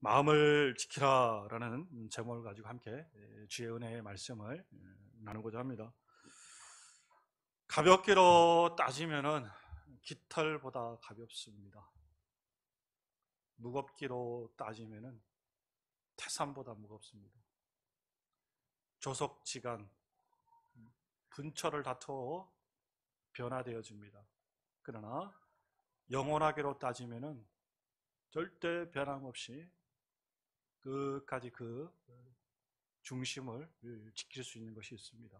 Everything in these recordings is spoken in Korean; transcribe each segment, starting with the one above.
마음을 지키라라는 제목을 가지고 함께 주의 은혜의 말씀을 나누고자 합니다. 가볍기로 따지면은 깃털보다 가볍습니다. 무겁기로 따지면은 태산보다 무겁습니다. 조속지간, 분철을 다투어 변화되어집니다. 그러나 영원하기로 따지면은 절대 변함없이 끝까지 그 중심을 지킬 수 있는 것이 있습니다.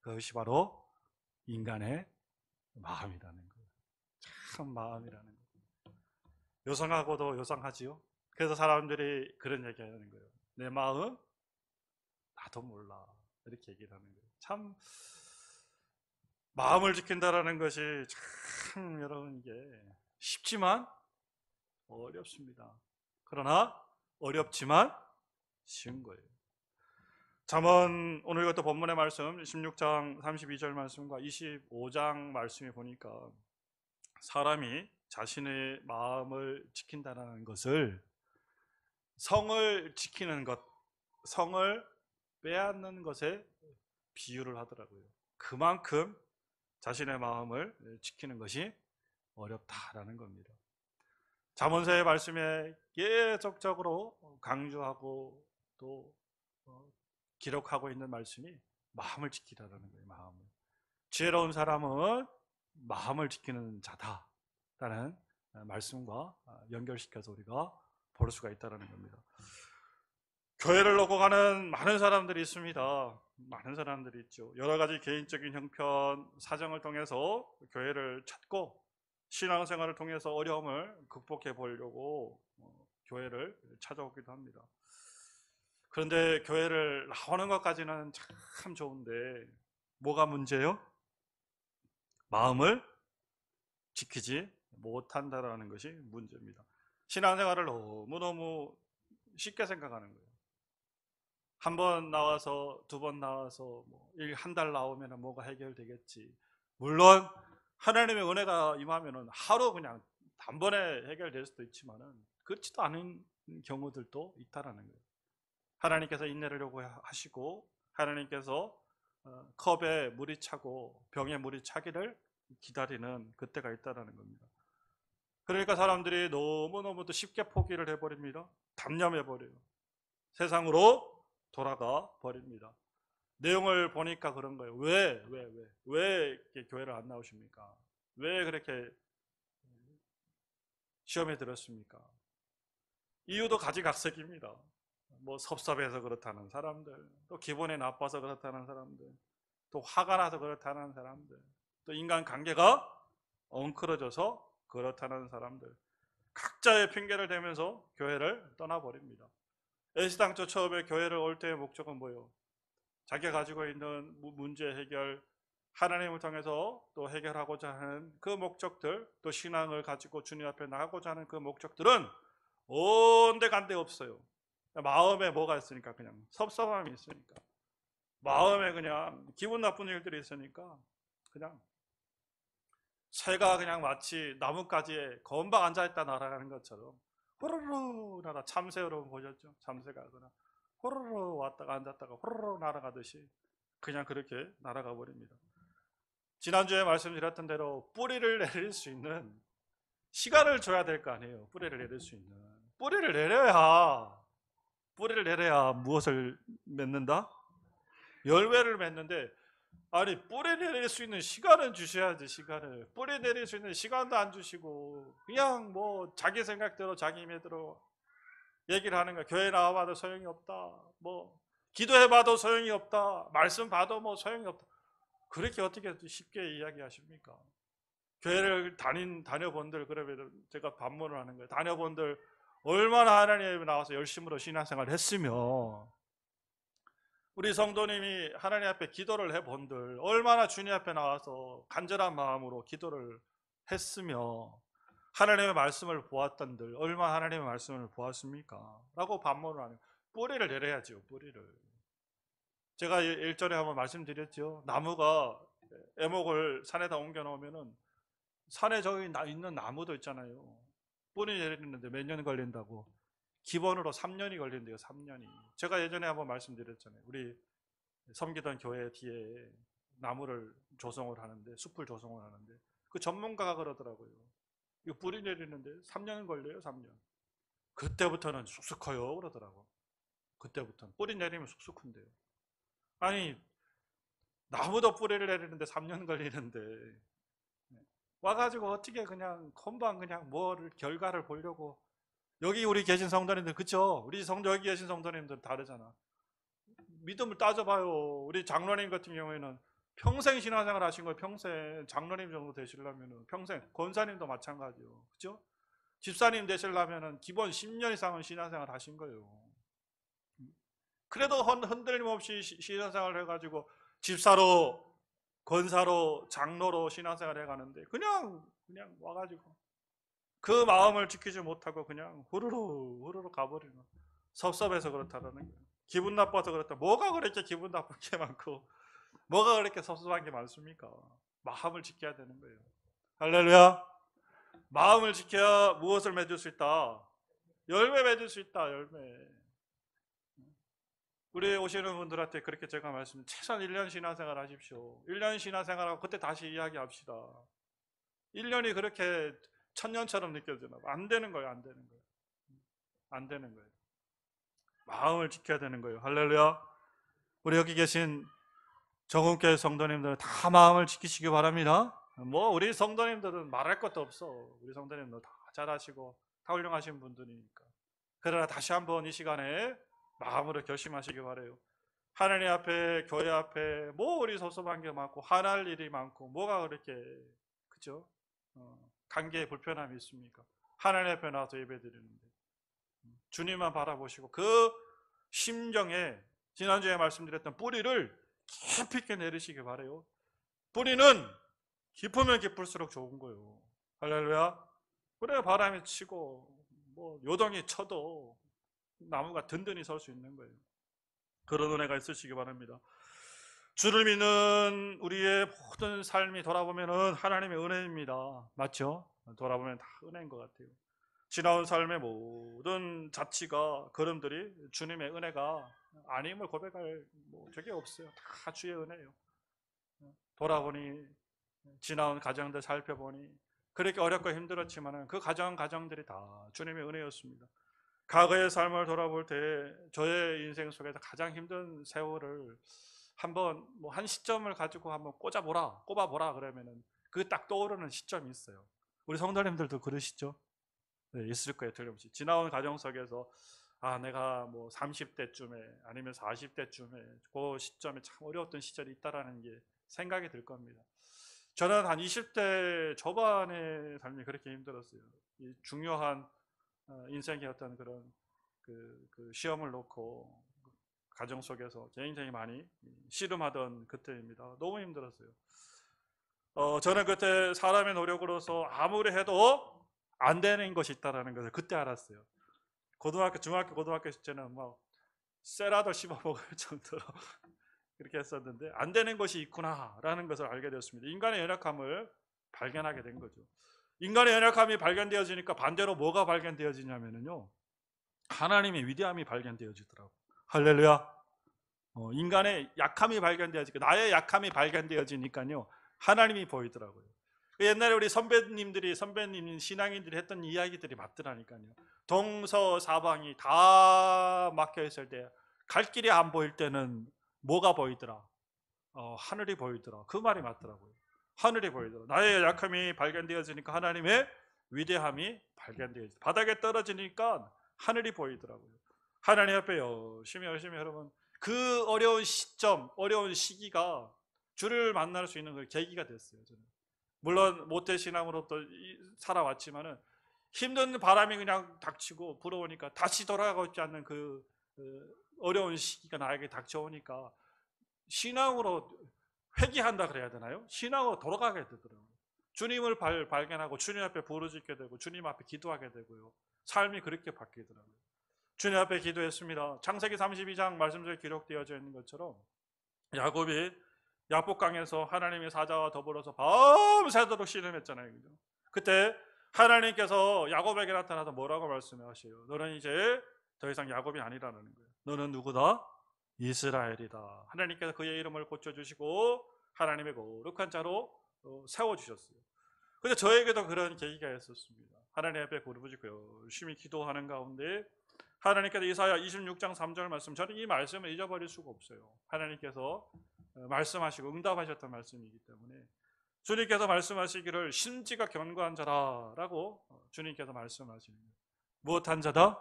그것이 바로 인간의 마음이라는 거예요. 참 마음이라는 거예요. 요상하고도 요상하지요. 그래서 사람들이 그런 얘기 하는 거예요. 내 마음 나도 몰라. 이렇게 얘기를 하는 거예요. 참 마음을 지킨다라는 것이 참 여러분 이게 쉽지만 어렵습니다. 그러나 어렵지만 쉬운 거예요. 잠언 오늘 이것도 본문의 말씀 16장 32절 말씀과 25장 말씀에 보니까 사람이 자신의 마음을 지킨다는 것을 성을 지키는 것, 성을 빼앗는 것에 비유를 하더라고요. 그만큼 자신의 마음을 지키는 것이 어렵다라는 겁니다. 잠언서의 말씀에 계속적으로 강조하고 또 기록하고 있는 말씀이 마음을 지키라는 거예요. 마음을. 지혜로운 사람은 마음을 지키는 자다라는 말씀과 연결시켜서 우리가 볼 수가 있다는 겁니다. 교회를 놓고 가는 많은 사람들이 있습니다. 많은 사람들이 있죠. 여러 가지 개인적인 형편, 사정을 통해서 교회를 찾고 신앙생활을 통해서 어려움을 극복해 보려고 교회를 찾아오기도 합니다. 그런데 교회를 나오는 것까지는 참 좋은데 뭐가 문제예요? 마음을 지키지 못한다는 것이 문제입니다. 신앙생활을 너무너무 쉽게 생각하는 거예요. 한 번 나와서 두 번 나와서 한 달 나오면 뭐가 해결되겠지. 물론 하나님의 은혜가 임하면 하루 그냥 단번에 해결될 수도 있지만은 그렇지도 않은 경우들도 있다라는 거예요. 하나님께서 인내를 요구하시고 하나님께서 컵에 물이 차고 병에 물이 차기를 기다리는 그때가 있다라는 겁니다. 그러니까 사람들이 너무너무도 쉽게 포기를 해버립니다. 담념해버려요. 세상으로 돌아가 버립니다. 내용을 보니까 그런 거예요. 왜 교회를 안 나오십니까? 왜 그렇게 시험에 들었습니까? 이유도 가지각색입니다. 섭섭해서 그렇다는 사람들, 또 기분이 나빠서 그렇다는 사람들, 또 화가 나서 그렇다는 사람들, 또 인간관계가 엉클어져서 그렇다는 사람들, 각자의 핑계를 대면서 교회를 떠나버립니다. 애시당초 처음에 교회를 올 때의 목적은 뭐예요? 자기가 가지고 있는 문제 해결, 하나님을 통해서 또 해결하고자 하는 그 목적들, 또 신앙을 가지고 주님 앞에 나가고자 하는 그 목적들은 온데간데 없어요. 마음에 뭐가 있으니까, 그냥 섭섭함이 있으니까, 마음에 그냥 기분 나쁜 일들이 있으니까 그냥 새가 그냥 마치 나뭇가지에 건박 앉아있다 날아가는 것처럼 호로로 날아, 참새 여러분 보셨죠? 참새가 호로로 왔다가 앉았다가 호로로 날아가듯이 그냥 그렇게 날아가 버립니다. 지난주에 말씀드렸던 대로 뿌리를 내릴 수 있는 시간을 줘야 될 거 아니에요. 뿌리를 내릴 수 있는. 뿌리를 내려야 무엇을 맺는다? 열매를 맺는데, 아니 뿌리 내릴 수 있는 시간은 주셔야지. 시간을. 뿌리 내릴 수 있는 시간도 안 주시고 그냥 자기 생각대로 자기 힘대로 얘기를 하는 거야. 교회 나와봐도 소용이 없다. 기도해봐도 소용이 없다. 말씀 봐도 소용이 없다. 그렇게 어떻게 쉽게 이야기하십니까? 교회를 다녀본들, 그러면 제가 반문을 하는 거예요. 다녀본들 얼마나 하나님에 나와서 열심으로 신앙생활을 했으며, 우리 성도님이 하나님 앞에 기도를 해본들 얼마나 주님 앞에 나와서 간절한 마음으로 기도를 했으며 하나님의 말씀을 보았던들 얼마나 하나님의 말씀을 보았습니까? 라고 반문을 하는 거예요. 뿌리를 내려야죠. 뿌리를. 제가 일전에 한번 말씀드렸죠. 나무가 애목을 산에다 옮겨 놓으면은 산에 저기 있는 나무도 있잖아요. 뿌리 내리는데 몇 년 걸린다고. 기본으로 3년이 걸린대요. 3년이. 제가 예전에 한번 말씀드렸잖아요. 우리 섬기던 교회 뒤에 나무를 조성을 하는데, 숲을 조성을 하는데, 그 전문가가 그러더라고요. 이거 뿌리 내리는데 3년 걸려요. 3년. 그때부터는 쑥쑥 커요. 그러더라고. 그때부터는 뿌리 내리면 쑥쑥 큰대요. 아니, 나무도 뿌리를 내리는데 3년 걸리는데 와가지고 어떻게 그냥 금방 그냥 뭐를 결과를 보려고. 여기 우리 계신 성도님들, 그쵸? 우리 여기 계신 성도님들 다르잖아. 믿음을 따져봐요. 우리 장로님 같은 경우에는 평생 신앙생활 하신 거예요. 평생. 장로님 정도 되시려면 평생. 권사님도 마찬가지요. 그죠? 집사님 되시려면 기본 10년 이상은 신앙생활 하신 거예요. 그래도 흔들림 없이 신앙생활 해가지고 집사로, 권사로, 장로로 신앙생활 해가는데 그냥 와가지고 그 마음을 지키지 못하고 그냥 후루룩 가버리는, 섭섭해서 그렇다는 거예요. 기분 나빠서 그렇다. 뭐가 그렇게 기분 나쁜 게 많고 뭐가 그렇게 섭섭한 게 많습니까? 마음을 지켜야 되는 거예요. 할렐루야. 마음을 지켜야 무엇을 맺을 수 있다? 열매 맺을 수 있다. 열매. 우리 오시는 분들한테 그렇게 제가 말씀, 최소한 1년 신앙생활 하십시오. 1년 신앙생활하고 그때 다시 이야기합시다. 1년이 그렇게 천년처럼 느껴지나 봐. 안 되는 거예요. 안 되는 거예요. 안 되는 거예요. 마음을 지켜야 되는 거예요. 할렐루야. 우리 여기 계신 정은교회 성도님들은 다 마음을 지키시기 바랍니다. 뭐 우리 성도님들은 말할 것도 없어. 우리 성도님들 다 잘하시고 다 훌륭하신 분들이니까. 그러나 다시 한번 이 시간에 마음으로 결심하시기 바라요. 하나님 앞에, 교회 앞에 뭐 우리 섭섭한 게 많고 화날 일이 많고 뭐가 그렇게, 그죠? 관계에 불편함이 있습니까? 하나님 앞에 나와서 예배드리는데 주님만 바라보시고 그 심정에 지난주에 말씀드렸던 뿌리를 깊이 있게 내리시기 바라요. 뿌리는 깊으면 깊을수록 좋은 거예요. 할렐루야. 그래, 바람이 치고 뭐 요동이 쳐도 나무가 든든히 설 수 있는 거예요. 그런 은혜가 있으시기 바랍니다. 주를 믿는 우리의 모든 삶이 돌아보면 하나님의 은혜입니다. 맞죠? 돌아보면 다 은혜인 것 같아요. 지나온 삶의 모든 자취가, 걸음들이 주님의 은혜가 아님을 고백할 적이 없어요. 다 주의 은혜예요. 돌아보니, 지나온 가정들 살펴보니 그렇게 어렵고 힘들었지만 그 가정들이 다 주님의 은혜였습니다. 과거의 삶을 돌아볼 때 저의 인생 속에서 가장 힘든 세월을 한번 한 시점을 가지고 한번 꼽아보라 그러면은 그 딱 떠오르는 시점이 있어요. 우리 성도님들도 그러시죠? 네, 있을 거예요. 틀림없이. 지나온 가정 속에서 내가 30대쯤에 아니면 40대쯤에 그 시점에 참 어려웠던 시절이 있다라는 게 생각이 들 겁니다. 저는 한 20대 초반의 삶이 그렇게 힘들었어요. 이 중요한 인생의 어떤 그런 그 시험을 놓고 가정 속에서 굉장히 많이 씨름하던 그때입니다. 너무 힘들었어요. 저는 그때 사람의 노력으로서 아무리 해도 안 되는 것이 있다는 것을 그때 알았어요. 중학교, 고등학교 시절에는 쇠라도 씹어 먹을 정도로 그렇게 했었는데 안 되는 것이 있구나라는 것을 알게 되었습니다. 인간의 연약함을 발견하게 된 거죠. 인간의 연약함이 발견되어지니까 반대로 뭐가 발견되어지냐면요, 하나님의 위대함이 발견되어지더라고요. 할렐루야. 인간의 약함이 발견되어지고 나의 약함이 발견되어지니까요, 하나님이 보이더라고요. 옛날에 우리 선배님 신앙인들이 했던 이야기들이 맞더라니까요. 동서사방이 다 막혀 있을 때, 갈 길이 안 보일 때는 뭐가 보이더라? 하늘이 보이더라. 그 말이 맞더라고요. 하늘이 보이더라. 나의 약함이 발견되어지니까 하나님의 위대함이 발견되어지더라. 바닥에 떨어지니까 하늘이 보이더라고요. 하나님 앞에 열심히 여러분, 그 어려운 시점, 어려운 시기가 주를 만날 수 있는 계기가 됐어요. 저는. 물론 모태신앙으로 또 살아왔지만은 힘든 바람이 그냥 닥치고 불어오니까 다시 돌아가고 있지 않는 그 어려운 시기가 나에게 닥쳐오니까 신앙으로 회개한다 그래야 되나요? 신앙으로 돌아가게 되더라고요. 주님을 발견하고 주님 앞에 부르짖게 되고 주님 앞에 기도하게 되고요. 삶이 그렇게 바뀌더라고요. 주님 앞에 기도했습니다. 창세기 32장 말씀 속에 기록되어져 있는 것처럼 야곱이 야복강에서 하나님의 사자와 더불어서 밤새도록 씨름했잖아요. 그때 하나님께서 야곱에게 나타나서 뭐라고 말씀하셔요? 너는 이제 더 이상 야곱이 아니라는 거예요. 너는 누구다? 이스라엘이다. 하나님께서 그의 이름을 고쳐주시고 하나님의 거룩한 자로 세워주셨어요. 근데 저에게도 그런 계기가 있었습니다. 하나님 앞에 부르짖고 열심히 기도하는 가운데 하나님께서 이사야 26장 3절 말씀, 저는 이 말씀을 잊어버릴 수가 없어요. 하나님께서 말씀하시고 응답하셨던 말씀이기 때문에 주님께서 말씀하시기를 심지가 견고한 자라라고 주님께서 말씀하십니다. 무엇한 자다?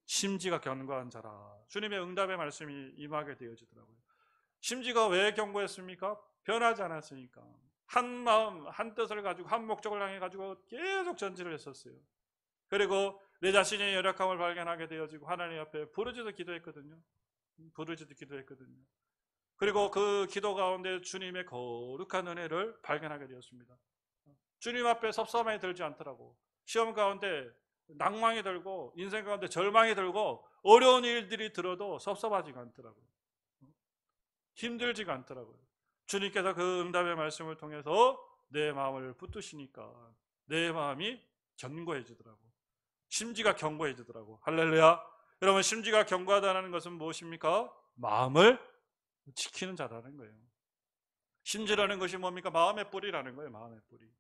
심지가 견고한 자라. 주님의 응답의 말씀이 임하게 되어지더라고요. 심지가 왜 견고했습니까? 변하지 않았으니까. 한 마음, 한 뜻을 가지고 한 목적을 향해 가지고 계속 전진을 했었어요. 그리고 내 자신의 연약함을 발견하게 되어지고 하나님 앞에 부르짖어 기도했거든요. 부르짖어 기도했거든요. 그리고 그 기도 가운데 주님의 거룩한 은혜를 발견하게 되었습니다. 주님 앞에 섭섭함이 들지 않더라고. 시험 가운데 낭망이 들고 인생 가운데 절망이 들고 어려운 일들이 들어도 섭섭하지가 않더라고요. 힘들지가 않더라고요. 주님께서 그 응답의 말씀을 통해서 내 마음을 붙드시니까 내 마음이 견고해지더라고. 심지가 견고해지더라고. 할렐루야. 여러분, 심지가 견고하다는 것은 무엇입니까? 마음을 지키는 자라는 거예요. 심지라는 것이 뭡니까? 마음의 뿌리라는 거예요. 마음의 뿌리.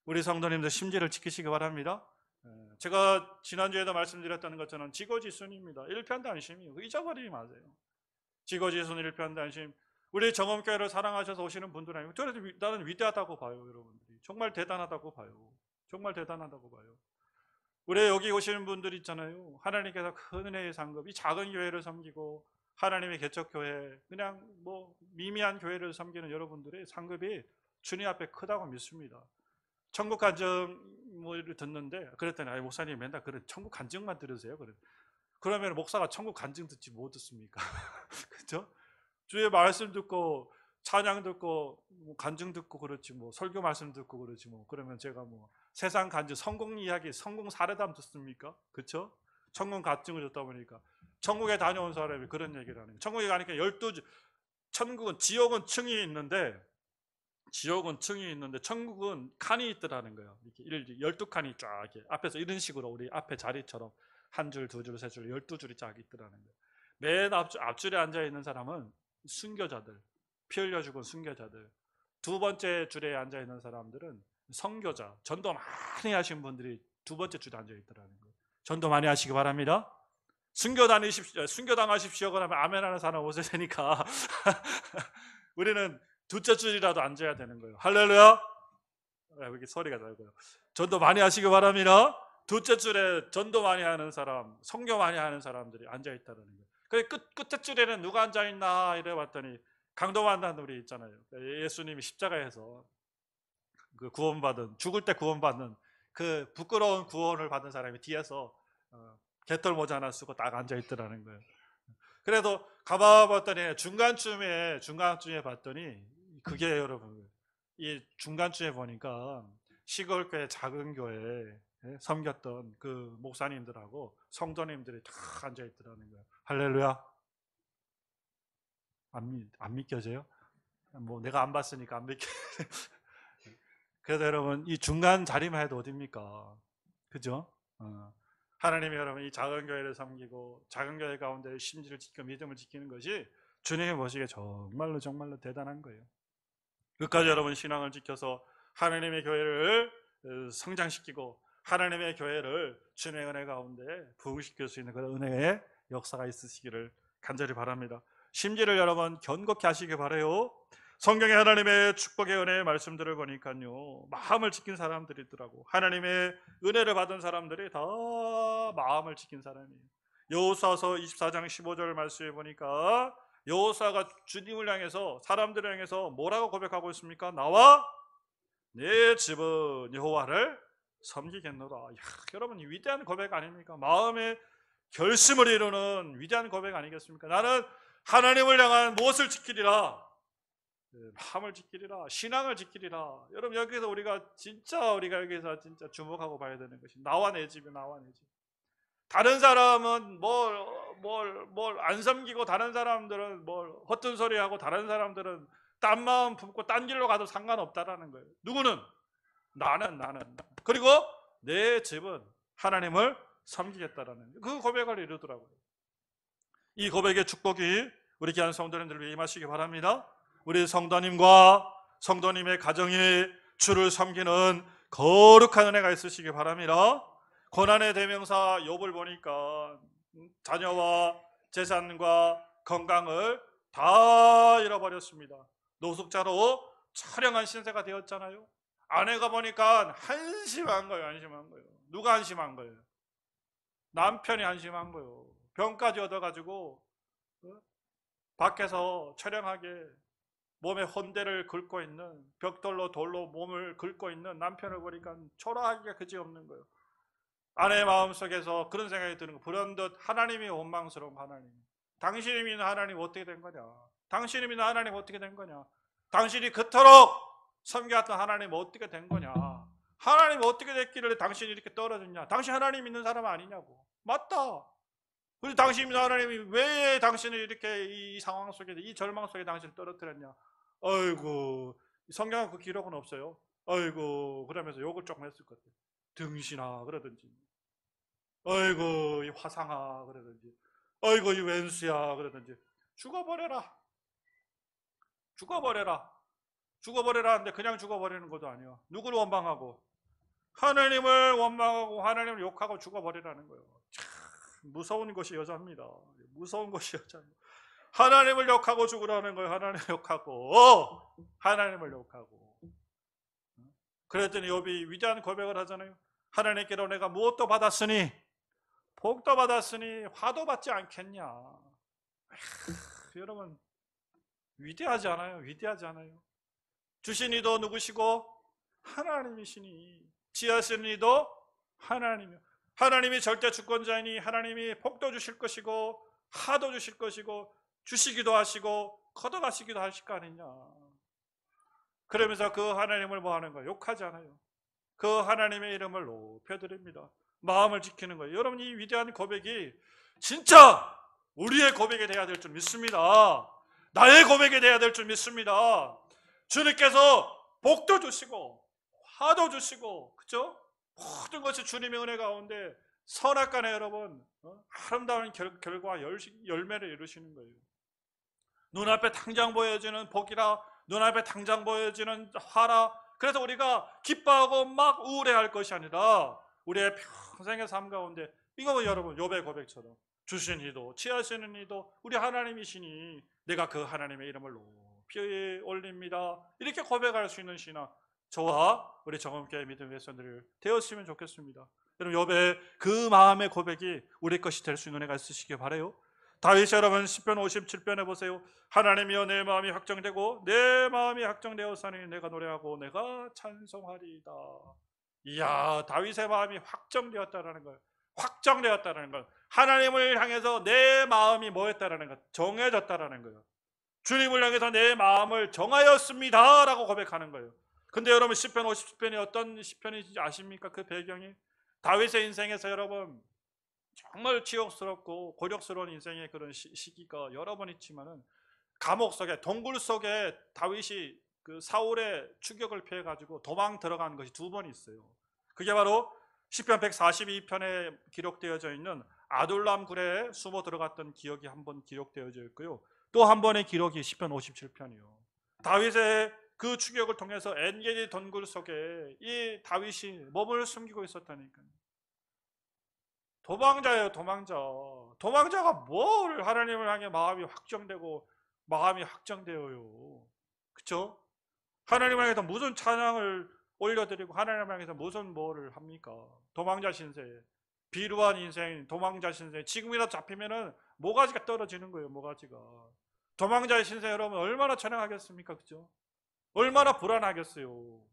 우리 성도님들 심지를 지키시기 바랍니다. 제가 지난주에도 말씀드렸던 것처럼 지고지순입니다. 일편단심이에요. 잊어버리지 마세요. 지고지순 일편단심. 우리 정엄교회를 사랑하셔서 오시는 분들 아니고 저는 나는 위대하다고 봐요. 여러분들이 정말 대단하다고 봐요. 정말 대단하다고 봐요. 우리 여기 오시는 분들 있잖아요. 하나님께서 큰 은혜의 상급, 이 작은 교회를 섬기고 하나님의 개척교회, 그냥 뭐 미미한 교회를 섬기는 여러분들의 상급이 주님 앞에 크다고 믿습니다. 천국 간증을 듣는데 그랬더니 목사님 맨날 그런 천국 간증만 들으세요. 그러면 목사가 천국 간증 듣지 못 듣습니까? 그렇죠? 주의 말씀 듣고 찬양 듣고 간증 듣고 그렇지 뭐 설교 말씀 듣고 그렇지 뭐 그러면 제가 뭐 세상 간증 성공 이야기 성공 사례담 듣습니까? 그렇죠? 천국 간증을 듣다 보니까 천국에 다녀온 사람이 그런 얘기를 하는 거예요. 천국에 가니까 천국은 지옥은 층이 있는데 천국은 칸이 있더라는 거예요. 이렇게 12칸이 쫙 이렇게 앞에서 이런 식으로 우리 앞에 자리처럼 한 줄, 두 줄, 세 줄, 12줄이 쫙 있더라는 거예요. 맨 앞줄에 앉아 있는 사람은 순교자들, 피 흘려 죽은 순교자들. 두 번째 줄에 앉아 있는 사람들은 선교자, 전도 많이 하신 분들이 두 번째 줄에 앉아 있더라는 거예요. 전도 많이 하시기 바랍니다. 순교당하십시오. 그러면 아멘 하는 사람 오셔야 되니까 우리는 둘째 줄이라도 앉아야 되는 거예요. 할렐루야. 왜 이렇게 소리가 나고요. 전도 많이 하시기 바랍니다. 둘째 줄에 전도 많이 하는 사람, 선교 많이 하는 사람들이 앉아 있다는 거예요. 그 끝에 줄에는 누가 앉아 있나 이래 봤더니 강도 만난 우리 있잖아요. 예수님이 십자가에서 그 구원받은, 죽을 때 구원받는 그 부끄러운 구원을 받은 사람이 뒤에서 개털 모자 하나 쓰고 딱 앉아 있더라는 거예요. 그래도 가만 봤더니 중간쯤에 봤더니 그게 여러분 이 중간쯤에 보니까 시골교회 작은 교회 섬겼던 그 목사님들하고 성도님들이 다 앉아 있더라는 거예요. 할렐루야. 안 믿겨져요? 뭐 내가 안 봤으니까 안 믿겨. 그래서 여러분 이 중간 자리만 해도 어딥니까? 그죠? 하나님이 여러분 이 작은 교회를 섬기고 작은 교회 가운데 심지를 지키고 믿음을 지키는 것이 주님이 보시기에 정말로 대단한 거예요. 끝까지 여러분 신앙을 지켜서 하나님의 교회를 성장시키고 하나님의 교회를 주님의 은혜 가운데 부흥시킬 수 있는 그런 은혜의 역사가 있으시기를 간절히 바랍니다. 심지를 여러분 견고히 하시기 바라요. 성경에 하나님의 축복의 은혜의 말씀들을 보니까요 마음을 지킨 사람들이 있더라고. 하나님의 은혜를 받은 사람들이 다 마음을 지킨 사람이에요. 여호수아서 24장 15절 말씀에 보니까 여호수아가 주님을 향해서 사람들을 향해서 뭐라고 고백하고 있습니까? 나와 내 집은 여호와를 섬기겠노라. 여러분 이 위대한 고백 아닙니까? 마음의 결심을 이루는 위대한 고백 아니겠습니까? 나는 하나님을 향한 무엇을 지키리라? 마음을 지키리라, 신앙을 지키리라. 여러분 여기서 우리가 여기서 진짜 주목하고 봐야 되는 것이 나와 내 집이 나와 내 집. 다른 사람은 뭘 안 섬기고 다른 사람들은 뭘 헛된 소리 하고 다른 사람들은 딴 마음 품고 딴 길로 가도 상관없다라는 거예요. 누구는 나는 그리고 내 집은 하나님을 섬기겠다라는 그 고백을 이루더라고요. 이 고백의 축복이 우리 귀한 성도님들 위해 임하시기 바랍니다. 우리 성도님과 성도님의 가정이 주를 섬기는 거룩한 은혜가 있으시기 바랍니다. 고난의 대명사 욥을 보니까 자녀와 재산과 건강을 다 잃어버렸습니다. 노숙자로 처량한 신세가 되었잖아요. 아내가 보니까 한심한 거예요. 한심한 거예요. 누가 한심한 거예요? 남편이 한심한 거예요. 병까지 얻어가지고 밖에서 처량하게 몸에 헌대를 긁고 있는, 벽돌로 돌로 몸을 긁고 있는 남편을 보니까 초라하기가 그지없는 거예요. 아내의 마음속에서 그런 생각이 드는 거, 불현듯 하나님이 원망스러운 하나님. 당신이 믿는 하나님 어떻게 된 거냐? 당신이 믿는 하나님 어떻게 된 거냐? 당신이 그토록 섬겨왔던 하나님 어떻게 된 거냐? 하나님 어떻게 됐기를 당신이 이렇게 떨어졌냐? 당신 하나님 믿는 사람 아니냐고. 맞다. 그리고 당신 믿는 하나님이 왜 당신을 이렇게 이 상황 속에, 이 절망 속에 당신을 떨어뜨렸냐? 아이고, 성경에 그 기록은 없어요. 아이고, 그러면서 욕을 조금 했을 것 같아요. 등신아 그러든지, 아이고 이 화상아 그러든지, 아이고 이 왼수야 그러든지, 죽어버려라, 죽어버려라, 죽어버려라 하는데 그냥 죽어버리는 것도 아니야. 누구를 원망하고? 하나님을 원망하고 하나님을 욕하고 죽어버리라는 거예요. 참 무서운 것이 여자입니다. 무서운 것이 여자입니다. 하나님을 욕하고 죽으라는 거예요. 하나님을 욕하고, 하나님을 욕하고. 그랬더니 욥이 위대한 고백을 하잖아요. 하나님께로 내가 무엇도 받았으니, 복도 받았으니 화도 받지 않겠냐. 여러분 위대하지 않아요? 위대하지 않아요? 주신 이도 누구시고? 하나님이시니. 지하신 이도 하나님이요. 하나님이 절대 주권자이니 하나님이 복도 주실 것이고 화도 주실 것이고 주시기도 하시고 걷어가시기도 하실 거 아니냐. 그러면서 그 하나님을 뭐 하는 거예요? 욕하지 않아요. 그 하나님의 이름을 높여드립니다. 마음을 지키는 거예요. 여러분 이 위대한 고백이 진짜 우리의 고백이 되어야 될 줄 믿습니다. 나의 고백이 되어야 될 줄 믿습니다. 주님께서 복도 주시고 화도 주시고, 그죠? 모든 것이 주님의 은혜 가운데 선악간에 여러분 아름다운 결과 열매를 이루시는 거예요. 눈앞에 당장 보여지는 복이라, 눈앞에 당장 보여지는 화라, 그래서 우리가 기뻐하고 막 우울해할 것이 아니라 우리의 평생의 삶 가운데, 이거 여러분 욥의 고백처럼 주신 이도 취하시는 이도 우리 하나님이시니 내가 그 하나님의 이름을 높이 올립니다. 이렇게 고백할 수 있는 신앙, 저와 우리 정엄교회 믿음의 백성들이 되었으면 좋겠습니다. 여러분 욥의 그 마음의 고백이 우리 것이 될 수 있는 은혜가 있으시길 바라요. 다윗이 여러분 시편 57편에 보세요. 하나님이여 내 마음이 확정되고 내 마음이 확정되었으니 내가 노래하고 내가 찬송하리이다. 이야, 다윗의 마음이 확정되었다라는 거예요. 확정되었다라는 것, 하나님을 향해서 내 마음이 뭐였다라는 것, 정해졌다라는 거예요. 주님을 향해서 내 마음을 정하였습니다 라고 고백하는 거예요. 근데 여러분 시편 57편이 어떤 시편인지 아십니까? 그 배경이 다윗의 인생에서 여러분 정말 치욕스럽고 곤욕스러운 인생의 그런 시기가 여러 번 있지만은, 감옥 속에, 동굴 속에 다윗이 그 사울의 추격을 피해 가지고 도망 들어간 것이 두 번 있어요. 그게 바로 시편 142편에 기록되어져 있는 아둘람 굴에 숨어 들어갔던 기억이 한 번 기록되어져 있고요. 또 한 번의 기록이 시편 57편이요. 다윗의 그 추격을 통해서 엔게디 동굴 속에 이 다윗이 몸을 숨기고 있었다니까요. 도망자예요, 도망자. 도망자가 뭘 하나님을 향해 마음이 확정되고 마음이 확정되어요. 그렇죠? 하나님을 향해서 무슨 찬양을 올려드리고 하나님을 향해서 무슨 뭐를 합니까? 도망자 신세, 비루한 인생, 도망자 신세. 지금이라도 잡히면은 모가지가 떨어지는 거예요. 모가지가. 도망자의 신세 여러분 얼마나 찬양하겠습니까? 그죠? 얼마나 불안하겠어요.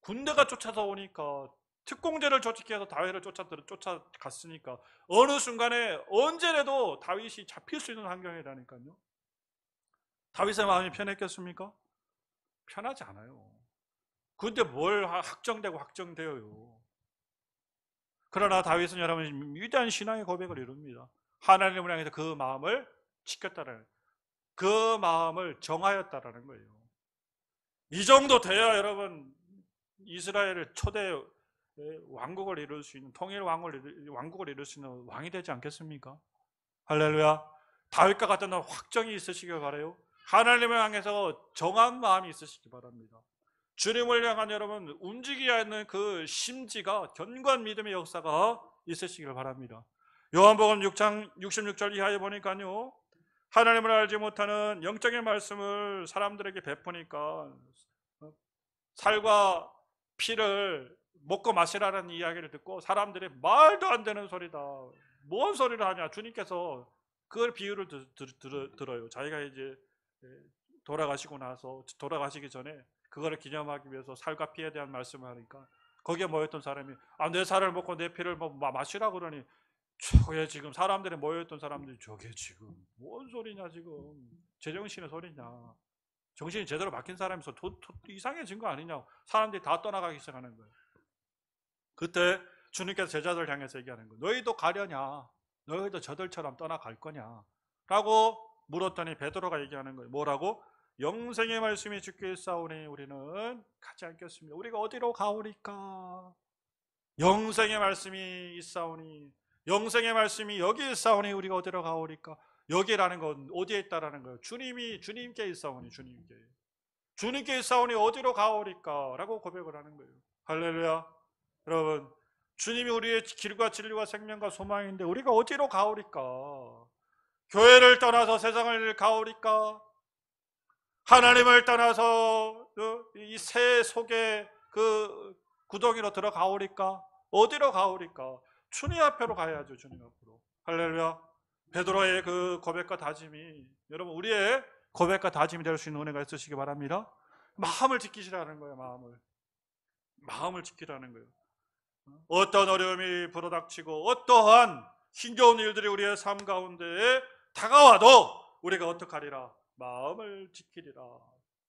군대가 쫓아서 오니까, 특공대를 조직해서 다윗을 쫓아갔으니까 어느 순간에 언제라도 다윗이 잡힐 수 있는 환경이라니까요. 다윗의 마음이 편했겠습니까? 편하지 않아요. 근데 뭘 확정되고 확정되어요. 그러나 다윗은 여러분 위대한 신앙의 고백을 이룹니다. 하나님을 향해서 그 마음을 지켰다라는, 그 마음을 정하였다라는 거예요. 이 정도 돼야 여러분 이스라엘을 초대 왕국을 이룰 수 있는 통일 왕국을 이룰 수 있는 왕이 되지 않겠습니까? 할렐루야. 다윗과 같은 확정이 있으시길 바라요. 하나님을 향해서 정한 마음이 있으시기 바랍니다. 주님을 향한 여러분 움직여야 하는 그 심지가 견고한 믿음의 역사가 있으시길 바랍니다. 요한복음 6장 66절 이하에 보니까요, 하나님을 알지 못하는 영적인 말씀을 사람들에게 베푸니까 살과 피를 먹고 마시라는 이야기를 듣고 사람들이 말도 안 되는 소리다, 뭔 소리를 하냐, 주님께서 그걸 비유를 들어요. 자기가 이제 돌아가시고 나서, 돌아가시기 전에 그거를 기념하기 위해서 살과 피에 대한 말씀을 하니까 거기에 모였던 사람이 내 살을 먹고 내 피를 마시라고 그러니, 저게 지금 사람들이 모여있던 사람들이 저게 지금 뭔 소리냐, 지금 제정신의 소리냐, 정신이 제대로 박힌 사람이서 이상해진 거 아니냐, 사람들이 다 떠나가기 시작하는 거예요. 그때 주님께서 제자들 향해서 얘기하는 거예요. 너희도 가려냐? 너희도 저들처럼 떠나갈 거냐? 라고 물었더니 베드로가 얘기하는 거예요. 뭐라고? 영생의 말씀이 주께 있사오니 우리는 가지 않겠습니다. 우리가 어디로 가오리까? 영생의 말씀이 있사오니, 영생의 말씀이 여기 있사오니 우리가 어디로 가오리까? 여기라는 건 어디에 있다라는 거예요. 주님께 있사오니, 주님께 있사오니 어디로 가오리까? 라고 고백을 하는 거예요. 할렐루야. 여러분, 주님이 우리의 길과 진리와 생명과 소망인데 우리가 어디로 가오리까? 교회를 떠나서 세상을 가오리까? 하나님을 떠나서 이 새 속에 그 구덩이로 들어가오리까? 어디로 가오리까? 주님 앞으로 가야죠. 주님 앞으로. 할렐루야. 베드로의 그 고백과 다짐이, 여러분 우리의 고백과 다짐이 될 수 있는 은혜가 있으시기 바랍니다. 마음을 지키시라는 거예요. 마음을 지키라는 거예요. 어떤 어려움이 불어닥치고 어떠한 힘겨운 일들이 우리의 삶 가운데 다가와도 우리가 어떡하리라? 마음을 지키리라.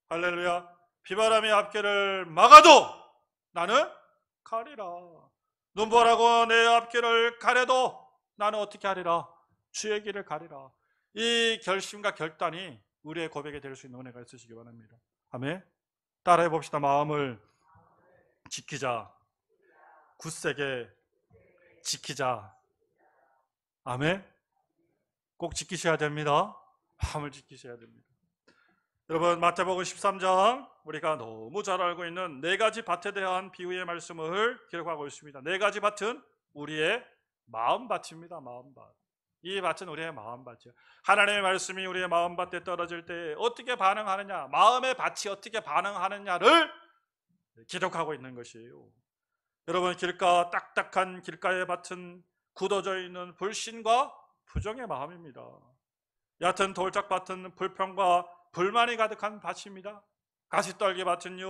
할렐루야. 비바람이 앞길을 막아도 나는 가리라. 눈보라고 내 앞길을 가려도 나는 어떻게 하리라? 주의 길을 가리라. 이 결심과 결단이 우리의 고백이 될 수 있는 은혜가 있으시기 바랍니다. 아멘. 따라해 봅시다. 마음을 지키자. 굳세게 지키자. 아멘. 꼭 지키셔야 됩니다. 마음을 지키셔야 됩니다. 여러분, 마태복음 13장 우리가 너무 잘 알고 있는 네 가지 밭에 대한 비유의 말씀을 기록하고 있습니다. 네 가지 밭은 우리의 마음밭입니다. 마음밭. 이 밭은 우리의 마음밭이에요. 하나님의 말씀이 우리의 마음밭에 떨어질 때 어떻게 반응하느냐, 마음의 밭이 어떻게 반응하느냐를 기록하고 있는 것이에요. 여러분, 딱딱한 길가의 밭은 굳어져 있는 불신과 부정의 마음입니다. 얕은 돌짝밭은 불평과 불만이 가득한 밭입니다. 가시떨기 밭은요,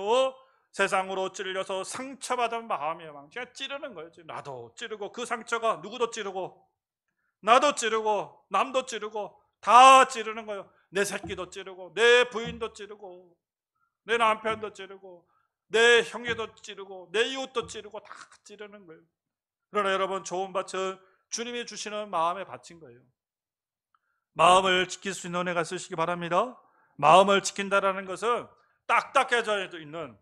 세상으로 찔려서 상처받은 마음이에요. 제가 찌르는 거예요. 나도 찌르고, 그 상처가 누구도 찌르고, 나도 찌르고, 남도 찌르고, 다 찌르는 거예요. 내 새끼도 찌르고, 내 부인도 찌르고, 내 남편도 찌르고, 내 형제도 찌르고, 내 이웃도 찌르고, 다 찌르는 거예요. 그러나 여러분, 좋은 밭은 주님이 주시는 마음의 밭인 거예요. 마음을 지킬 수 있는 은혜가 있으시기 바랍니다. 마음을 지킨다라는 것은 딱딱해져 있는,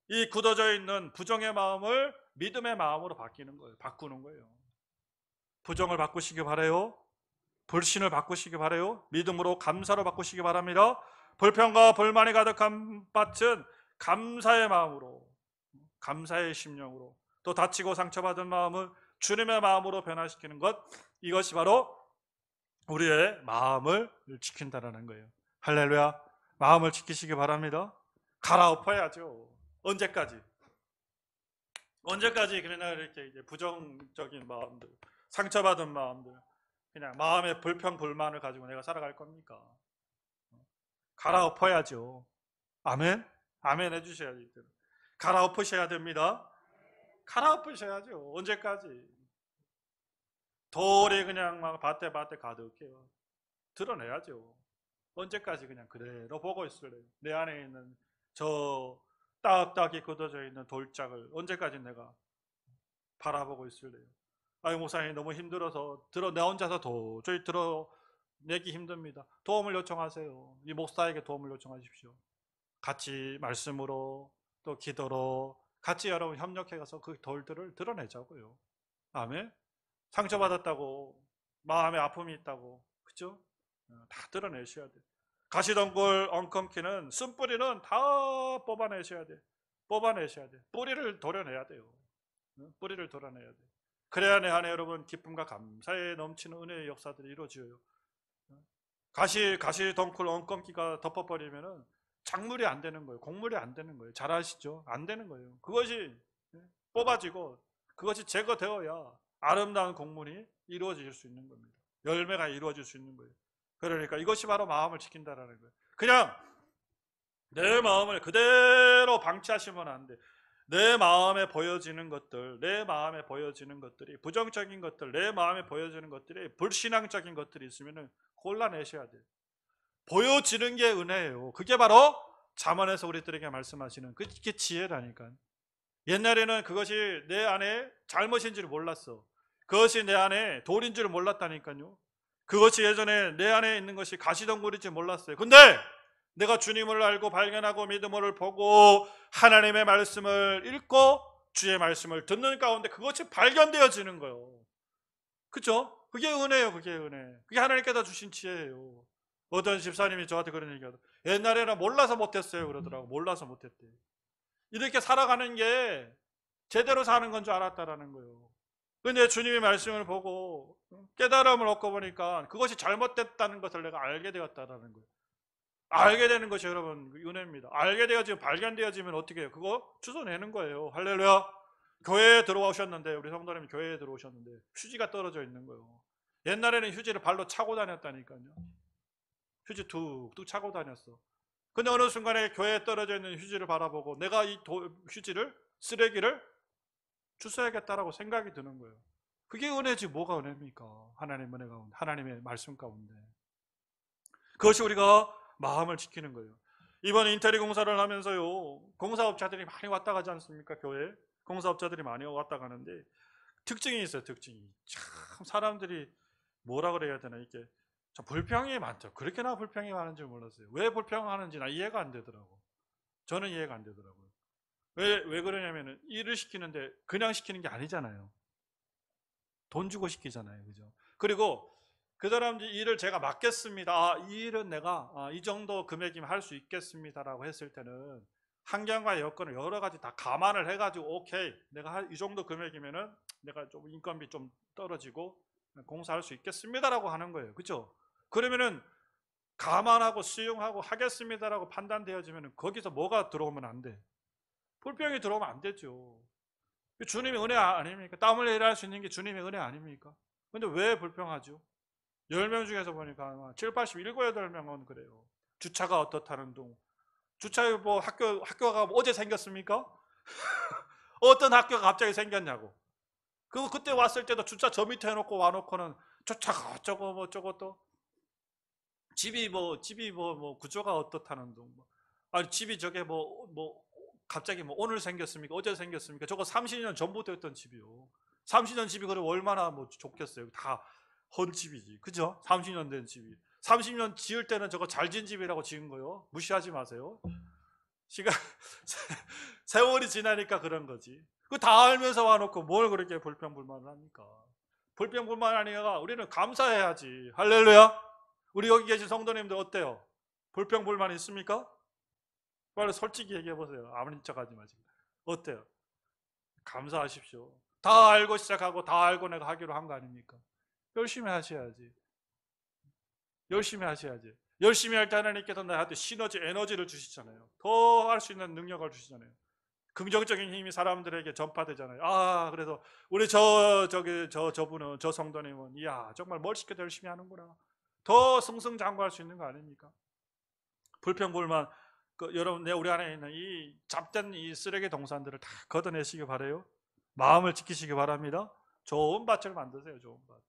이 굳어져 있는 부정의 마음을 믿음의 마음으로 바꾸는 거예요. 부정을 바꾸시기 바라요. 불신을 바꾸시기 바라요. 믿음으로 감사로 바꾸시기 바랍니다. 불평과 불만이 가득한 밭은 감사의 마음으로, 감사의 심령으로, 또 다치고 상처받은 마음을 주님의 마음으로 변화시키는 것, 이것이 바로 우리의 마음을 지킨다는 거예요. 할렐루야. 마음을 지키시기 바랍니다. 갈아엎어야죠. 언제까지 그러나 이렇게 이제 부정적인 마음들, 상처받은 마음들, 그냥 마음의 불평 불만을 가지고 내가 살아갈 겁니까? 갈아엎어야죠. 아멘. 아멘 해주셔야지. 갈아엎으셔야 됩니다. 갈아엎으셔야죠. 언제까지? 돌이 그냥 막 밭에 가득해요. 드러내야죠. 언제까지 그냥 그대로 보고 있을래요? 내 안에 있는 저 딱딱이 굳어져 있는 돌짝을 언제까지 내가 바라보고 있을래요? 아유, 목사님 너무 힘들어서 내 혼자서 도저히 드러내기 힘듭니다. 도움을 요청하세요. 이 목사에게 도움을 요청하십시오. 같이 말씀으로 또 기도로 같이 여러분 협력해서 그 돌들을 드러내자고요. 아멘. 상처받았다고, 마음에 아픔이 있다고, 그죠? 다 드러내셔야 돼. 가시덤불, 엉겅퀴는 쓴뿌리는 다 뽑아내셔야 돼. 뽑아내셔야 돼. 뿌리를 도려내야 돼요. 뿌리를 도려내야 돼. 그래야 내 안에 여러분 기쁨과 감사에 넘치는 은혜의 역사들이 이루어져요. 가시덩굴 엉겅퀴가 덮어버리면은 작물이 안 되는 거예요. 곡물이 안 되는 거예요. 잘 아시죠? 안 되는 거예요. 그것이 뽑아지고 그것이 제거되어야 아름다운 곡물이 이루어질 수 있는 겁니다. 열매가 이루어질 수 있는 거예요. 그러니까 이것이 바로 마음을 지킨다라는 거예요. 그냥 내 마음을 그대로 방치하시면 안 돼. 내 마음에 보여지는 것들, 내 마음에 보여지는 것들이 부정적인 것들, 내 마음에 보여지는 것들이 불신앙적인 것들이 있으면 골라내셔야 돼요. 보여지는 게 은혜예요. 그게 바로 잠언에서 우리들에게 말씀하시는 그게 지혜라니까. 옛날에는 그것이 내 안에 잘못인 줄 몰랐어. 그것이 내 안에 돌인 줄 몰랐다니까요. 그것이 예전에 내 안에 있는 것이 가시덩굴인 줄 몰랐어요. 근데 내가 주님을 알고 발견하고 믿음을 보고 하나님의 말씀을 읽고 주의 말씀을 듣는 가운데 그것이 발견되어지는 거예요. 그렇죠? 그게 은혜예요. 그게 은혜. 그게 하나님께서 주신 지혜예요. 어떤 집사님이 저한테 그런 얘기하더라고요. 옛날에는 몰라서 못했어요 그러더라고. 몰라서 못했대. 이렇게 살아가는 게 제대로 사는 건 줄 알았다라는 거예요. 근데 주님의 말씀을 보고 깨달음을 얻고 보니까 그것이 잘못됐다는 것을 내가 알게 되었다라는 거예요. 알게 되는 것이 여러분 은혜입니다. 알게 되어지면 발견되어지면 어떻게 해요? 그거 주워내는 거예요. 할렐루야. 교회에 들어오셨는데 우리 성도님이 교회에 들어오셨는데 휴지가 떨어져 있는 거예요. 옛날에는 휴지를 발로 차고 다녔다니까요. 휴지 툭툭 차고 다녔어. 근데 어느 순간에 교회에 떨어져 있는 휴지를 바라보고 내가 이 휴지를 쓰레기를 주워야겠다라고 생각이 드는 거예요. 그게 은혜지 뭐가 은혜입니까? 하나님의 은혜 가운데, 하나님의 말씀 가운데. 그것이 우리가 마음을 지키는 거예요. 이번 인테리어 공사를 하면서요, 공사업자들이 많이 왔다 가지 않습니까? 교회에 공사업자들이 많이 왔다 가는데 특징이 있어요. 특징이 참 사람들이 뭐라 그래야 되나 이게 참 불평이 많죠. 그렇게나 불평이 많은 줄 몰랐어요. 왜 불평하는지 나 이해가 안 되더라고. 저는 이해가 안 되더라고요. 왜 그러냐면은 일을 시키는데 그냥 시키는 게 아니잖아요. 돈 주고 시키잖아요. 그죠? 그리고 그 사람들이 일을 제가 맡겠습니다. 이 일은 내가 이 정도 금액이면 할 수 있겠습니다라고 했을 때는 환경과 여건을 여러 가지 다 감안을 해가지고 오케이 내가 이 정도 금액이면은 내가 좀 인건비 좀 떨어지고 공사할 수 있겠습니다라고 하는 거예요. 그렇죠? 그러면은 감안하고 수용하고 하겠습니다라고 판단되어지면은 거기서 뭐가 들어오면 안 돼. 불평이 들어오면 안 되죠. 주님의 은혜 아닙니까? 땀 흘려 일할 수 있는 게 주님의 은혜 아닙니까? 근데 왜 불평하죠? 10명 중에서 보니까 7, 80, 7, 8명은 그래요. 주차가 어떻다는 둥. 주차에 뭐 학교가 어제 생겼습니까? 어떤 학교가 갑자기 생겼냐고. 그때 왔을 때도 주차 저 밑에 해놓고 와놓고는 주차가 어쩌고 뭐 저거 또 집이 뭐 구조가 어떻다는 둥. 아니 집이 저게 뭐 갑자기 뭐 오늘 생겼습니까? 어제 생겼습니까? 저거 30년 전부터 했던 집이요. 30년 집이 그럼 얼마나 뭐 좋겠어요. 다 헌 집이지. 그죠? 30년 된 집이. 30년 지을 때는 저거 잘 지은 집이라고 지은 거요. 무시하지 마세요. 시간 세월이 지나니까 그런 거지. 그 다 알면서 와놓고 뭘 그렇게 불평불만을 합니까? 불평불만 아니라 우리는 감사해야지. 할렐루야. 우리 여기 계신 성도님들 어때요? 불평불만 있습니까? 빨리 솔직히 얘기해 보세요. 아무리 척하지 마시고. 어때요? 감사하십시오. 다 알고 시작하고 다 알고 내가 하기로 한 거 아닙니까? 열심히 하셔야지. 열심히 하셔야지. 열심히 할 때 하나님께서 나한테 시너지, 에너지를 주시잖아요. 더 할 수 있는 능력을 주시잖아요. 긍정적인 힘이 사람들에게 전파되잖아요. 그래서 우리 저분은, 저 성도님은, 이야, 정말 멀시켜도 열심히 하는구나. 더 승승장구할 수 있는 거 아닙니까? 불평불만, 여러분, 우리 안에 있는 이 잡된 이 쓰레기 동산들을 다 걷어내시기 바라요. 마음을 지키시기 바랍니다. 좋은 밭을 만드세요. 좋은 밭.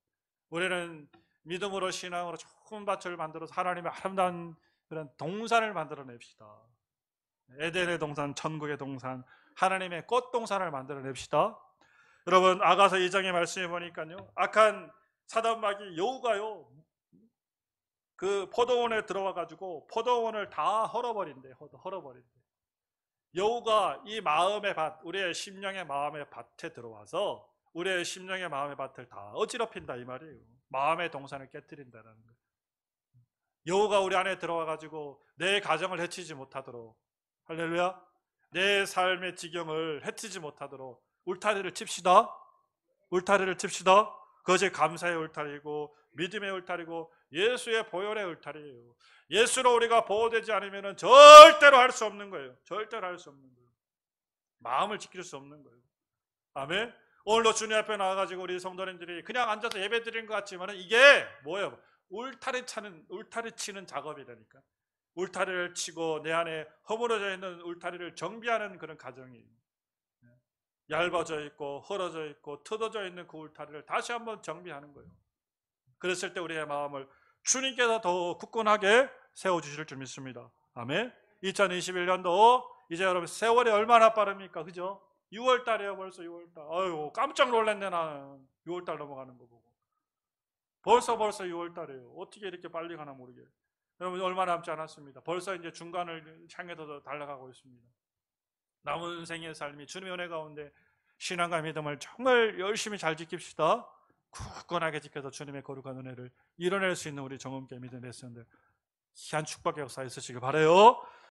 우리는 믿음으로 신앙으로 좋은 밭을 만들어서 하나님의 아름다운 그런 동산을 만들어냅시다. 에덴의 동산, 천국의 동산, 하나님의 꽃 동산을 만들어냅시다. 여러분 아가서 2장의 말씀해 보니까요, 악한 사단마귀 여우가요 그 포도원에 들어와 가지고 포도원을 다 헐어버린대. 여우가 이 마음의 밭, 우리의 심령의 마음의 밭에 들어와서 우리의 심령의 마음의 밭을 다 어지럽힌다 이 말이에요. 마음의 동산을 깨뜨린다는 거예요. 여우가 우리 안에 들어와 가지고 내 가정을 해치지 못하도록, 할렐루야, 내 삶의 지경을 해치지 못하도록 울타리를 칩시다. 울타리를 칩시다. 그것이 감사의 울타리고 믿음의 울타리고 예수의 보혈의 울타리예요. 예수로 우리가 보호되지 않으면 절대로 할 수 없는 거예요. 절대로 할 수 없는 거예요. 마음을 지킬 수 없는 거예요. 아멘. 오늘도 주님 앞에 나와가지고 우리 성도님들이 그냥 앉아서 예배 드리는 것 같지만 이게 뭐예요? 울타리 치는 작업이라니까. 울타리를 치고 내 안에 허물어져 있는 울타리를 정비하는 그런 과정이에요. 얇아져 있고 헐어져 있고 터져져 있는 그 울타리를 다시 한번 정비하는 거예요. 그랬을 때 우리의 마음을 주님께서 더 굳건하게 세워주실 줄 믿습니다. 아멘. 2021년도 이제 여러분 세월이 얼마나 빠릅니까? 그죠? 6월달이에요. 벌써 6월달. 아유, 깜짝 놀랐네 나는. 6월달 넘어가는 거 보고. 벌써 6월달이에요. 어떻게 이렇게 빨리 가나 모르게. 여러분 얼마 남지 않았습니다. 벌써 이제 중간을 향해서 달려가고 있습니다. 남은 생의 삶이 주님의 은혜 가운데 신앙과 믿음을 정말 열심히 잘 지킵시다. 굳건하게 지켜서 주님의 거룩한 은혜를 이뤄낼 수 있는 우리 정음께 믿음의 백성들, 귀한 축복의 역사 있으시길 바라요.